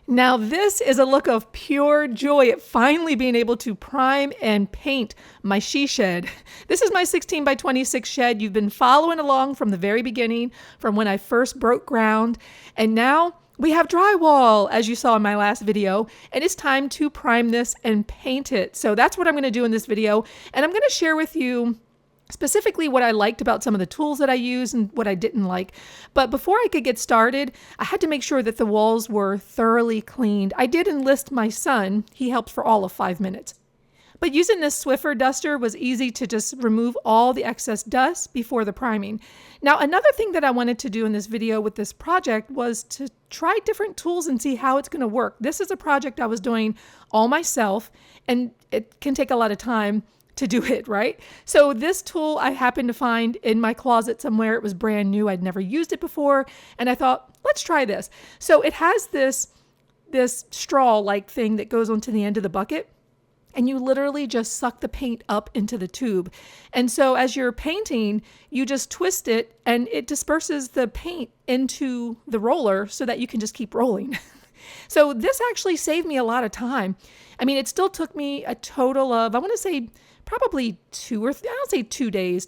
Now this is a look of pure joy at finally being able to prime and paint my she shed. This is my 16 by 26 shed. You've been following along from the very beginning, from when I first broke ground, and now we have drywall, as you saw in my last video, and it's time to prime this and paint it. So that's what I'm going to do in this video, and I'm going to share with you specifically what I liked about some of the tools that I used and what I didn't like. But before I could get started, I had to make sure that the walls were thoroughly cleaned. I did enlist my son. He helped for all of 5 minutes. But using this Swiffer duster was easy to just remove all the excess dust before the priming. Now, another thing that I wanted to do in this video with this project was to try different tools and see how it's going to work. This is a project I was doing all myself, and it can take a lot of time to do it, right? So this tool I happened to find in my closet somewhere. It was brand new. I'd never used it before. And I thought, let's try this. So it has this straw-like thing that goes onto the end of the bucket. And you literally just suck the paint up into the tube. And so as you're painting, you just twist it and it disperses the paint into the roller so that you can just keep rolling. So this actually saved me a lot of time. I mean, it still took me a total of, I want to say, probably 2 or 3 days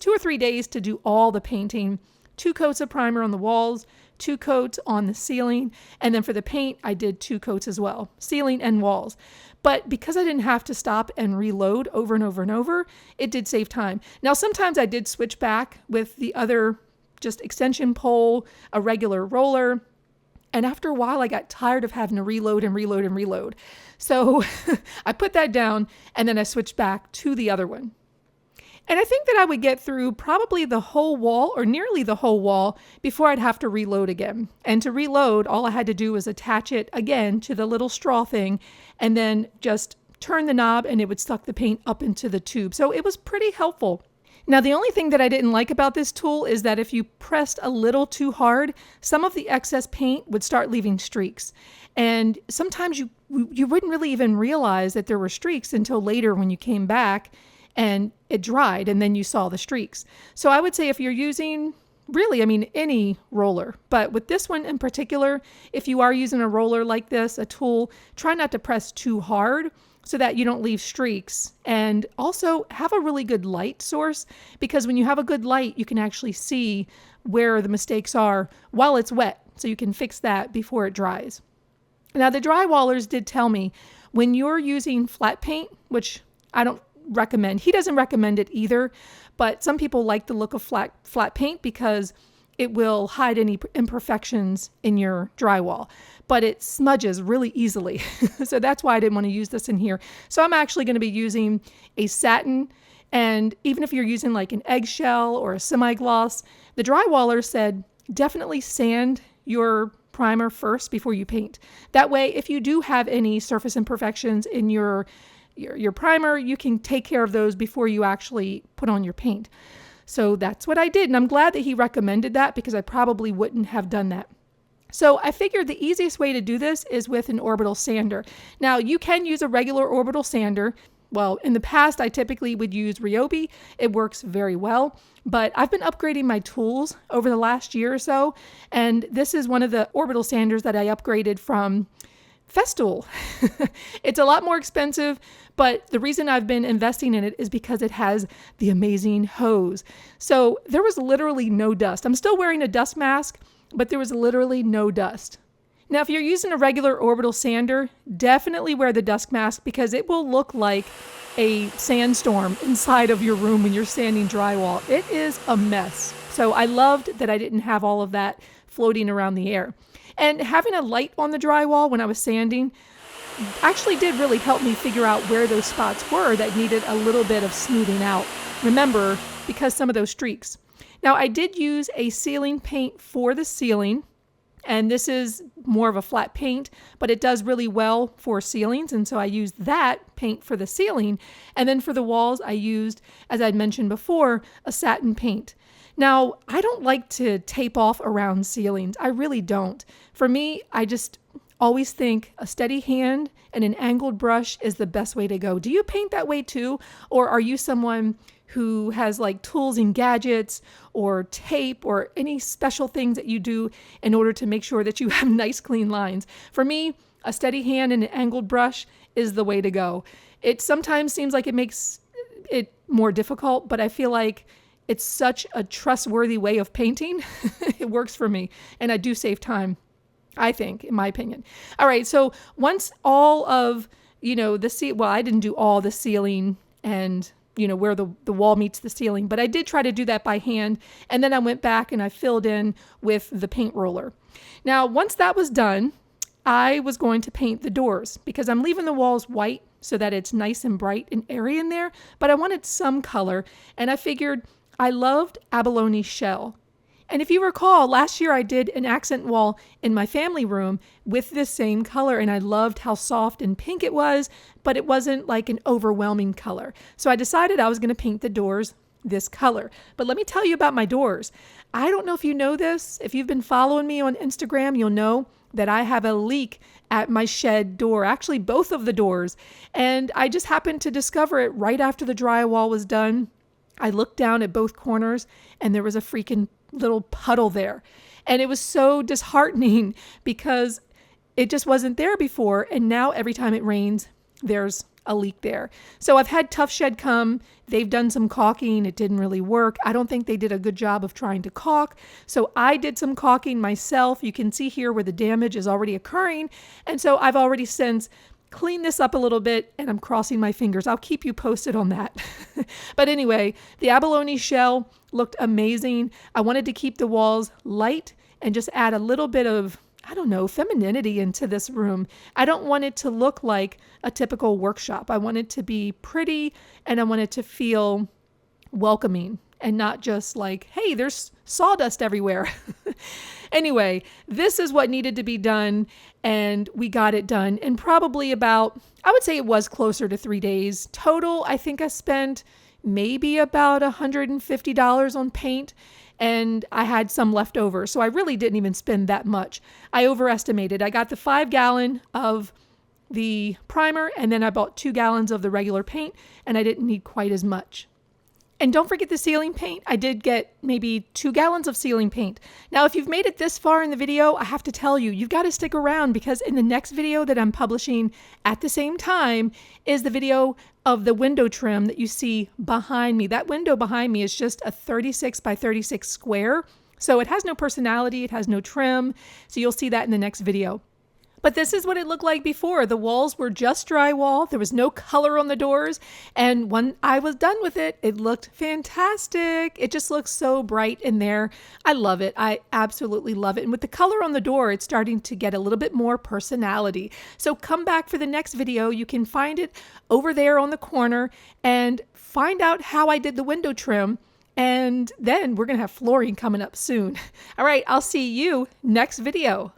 to do all the painting. 2 coats of primer on the walls, 2 coats on the ceiling, and then for the paint, I did 2 coats as well, ceiling and walls. But because I didn't have to stop and reload over and over and over, it did save time. Now, sometimes I did switch back with the other just extension pole, a regular roller. And after a while, I got tired of having to reload and reload and reload. So I put that down and then I switched back to the other one. And I think that I would get through probably the whole wall or nearly the whole wall before I'd have to reload again. And to reload, all I had to do was attach it again to the little straw thing and then just turn the knob and it would suck the paint up into the tube. So it was pretty helpful. Now, the only thing that I didn't like about this tool is that if you pressed a little too hard, some of the excess paint would start leaving streaks. And sometimes you wouldn't really even realize that there were streaks until later when you came back and it dried and then you saw the streaks. So I would say if you're using really, any roller, but with this one in particular, if you are using a roller like this, a tool, try not to press too hard so that you don't leave streaks. And also have a really good light source, because when you have a good light, you can actually see where the mistakes are while it's wet. So you can fix that before it dries. Now, the drywallers did tell me when you're using flat paint, which I don't recommend, he doesn't recommend it either, but some people like the look of flat paint because it will hide any imperfections in your drywall, but it smudges really easily. So that's why I didn't want to use this in here. So I'm actually going to be using a satin, and even if you're using like an eggshell or a semi-gloss, the drywaller said definitely sand your primer first before you paint. That way, if you do have any surface imperfections in your primer, you can take care of those before you actually put on your paint. So that's what I did. And I'm glad that he recommended that because I probably wouldn't have done that. So I figured the easiest way to do this is with an orbital sander. Now you can use a regular orbital sander. Well, in the past, I typically would use Ryobi. It works very well, but I've been upgrading my tools over the last year or so. And this is one of the orbital sanders that I upgraded from Festool. It's a lot more expensive, but the reason I've been investing in it is because it has the amazing hose. So there was literally no dust. I'm still wearing a dust mask, but there was literally no dust. Now, if you're using a regular orbital sander, definitely wear the dust mask because it will look like a sandstorm inside of your room when you're sanding drywall. It is a mess. So I loved that I didn't have all of that floating around the air. And having a light on the drywall when I was sanding actually did really help me figure out where those spots were that needed a little bit of smoothing out. Remember, because some of those streaks. Now, I did use a ceiling paint for the ceiling, and this is more of a flat paint, but it does really well for ceilings, and so I used that paint for the ceiling. And then for the walls, I used, as I'd mentioned before, a satin paint. Now, I don't like to tape off around ceilings. I really don't. For me, I just always think a steady hand and an angled brush is the best way to go. Do you paint that way too? Or are you someone who has like tools and gadgets or tape or any special things that you do in order to make sure that you have nice clean lines. For me, a steady hand and an angled brush is the way to go. It sometimes seems like it makes it more difficult, but I feel like it's such a trustworthy way of painting. It works for me, and I do save time, I think, in my opinion. All right, so once all of, I didn't do all the ceiling and, where the wall meets the ceiling, but I did try to do that by hand, and then I went back and I filled in with the paint roller. Now, once that was done, I was going to paint the doors because I'm leaving the walls white so that it's nice and bright and airy in there, but I wanted some color, and I figured I loved abalone shell. And if you recall, last year I did an accent wall in my family room with this same color, and I loved how soft and pink it was, but it wasn't like an overwhelming color. So I decided I was going to paint the doors this color. But let me tell you about my doors. I don't know if you know this. If you've been following me on Instagram, you'll know that I have a leak at my shed door, actually both of the doors. And I just happened to discover it right after the drywall was done. I looked down at both corners and there was a freaking little puddle there. And it was so disheartening because it just wasn't there before. And now every time it rains, there's a leak there. So I've had Tough Shed come. They've done some caulking. It didn't really work. I don't think they did a good job of trying to caulk. So I did some caulking myself. You can see here where the damage is already occurring. And so I've already since clean this up a little bit, and I'm crossing my fingers. I'll keep you posted on that. But anyway, the abalone shell looked amazing. I wanted to keep the walls light and just add a little bit of, femininity into this room. I don't want it to look like a typical workshop. I want it to be pretty, and I want it to feel welcoming and not just like, hey, there's sawdust everywhere. Anyway, this is what needed to be done, and we got it done in probably about, I would say it was closer to 3 days. Total, I think I spent maybe about $150 on paint, and I had some left over. So I really didn't even spend that much. I overestimated. I got the 5-gallon of the primer, and then I bought 2 gallons of the regular paint, and I didn't need quite as much. And don't forget the ceiling paint. I did get maybe 2 gallons of ceiling paint. Now, if you've made it this far in the video, I have to tell you, you've got to stick around because in the next video that I'm publishing at the same time is the video of the window trim that you see behind me. That window behind me is just a 36 by 36 square. So it has no personality. It has no trim. So you'll see that in the next video. But this is what it looked like before. The walls were just drywall. There was no color on the doors. And when I was done with it, it looked fantastic. It just looks so bright in there. I love it. I absolutely love it. And with the color on the door, it's starting to get a little bit more personality. So come back for the next video. You can find it over there on the corner and find out how I did the window trim. And then we're going to have flooring coming up soon. All right, I'll see you next video.